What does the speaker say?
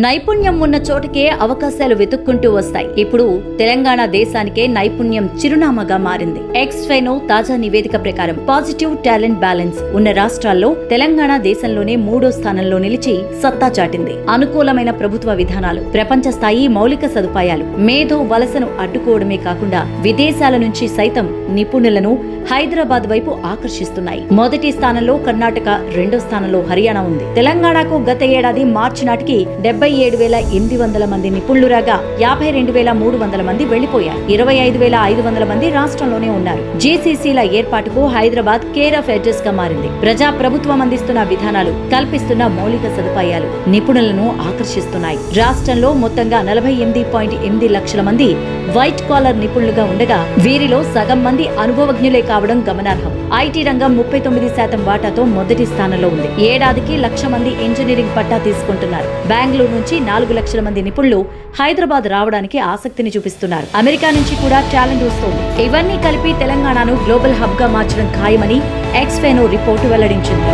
నైపుణ్యం ఉన్న చోటకే అవకాశాలు వెతుక్కుంటూ వస్తాయి. ఇప్పుడు తెలంగాణ దేశానికే నైపుణ్యం చిరునామాగా మారింది. ఎక్స్ఫెనో తాజా నివేదిక ప్రకారం పాజిటివ్ టాలెంట్ బ్యాలెన్స్ ఉన్న రాష్ట్రాల్లో తెలంగాణ దేశంలోనే 3వ స్థానంలో నిలిచి సత్తా చాటింది. అనుకూలమైన ప్రభుత్వ విధానాలు, ప్రపంచ స్థాయి మౌలిక సదుపాయాలు, మేధో వలసను అడ్డుకోవడమే కాకుండా విదేశాల నుంచి సైతం నిపుణులను హైదరాబాద్ వైపు ఆకర్షిస్తున్నాయి. మొదటి స్థానంలో కర్ణాటక, 2వ స్థానంలో హర్యానా ఉంది. తెలంగాణకు గత ఏడాది మార్చి నాటికి 77,800 మంది నిపుణులు రాగా 52,300 మంది వెళ్లిపోయారు. 25,500 మంది రాష్ట్రంలోనే ఉన్నారు. జీసీసీల ఏర్పాటుకు హైదరాబాద్ కేర్ ఆఫ్ అడ్రస్ గా మారింది. ప్రజా ప్రభుత్వం అందిస్తున్న విధానాలు, కల్పిస్తున్న మౌలిక సదుపాయాలు నిపుణులను ఆకర్షిస్తున్నాయి. రాష్ట్రంలో మొత్తంగా 48.8 లక్షల మంది వైట్ కాలర్ నిపుణులుగా ఉండగా వీరిలో సగం మంది అనుభవజ్ఞులే కావడం గమనార్హం. ఐటీ రంగం 39% వాటాతో మొదటి స్థానంలో ఉంది. ఏడాదికి 1,00,000 మంది ఇంజనీరింగ్ పట్టా తీసుకుంటున్నారు. బెంగళూరు నుంచి 4 లక్షల మంది నిపుణులు హైదరాబాద్ రావడానికి ఆసక్తిని చూపిస్తున్నారు. అమెరికా నుంచి కూడా టాలెంట్ వస్తోంది. ఇవన్నీ కలిపి తెలంగాణను గ్లోబల్ హబ్ గా మార్చడం ఖాయమని ఎక్స్ఫెనో రిపోర్టు వెల్లడించింది.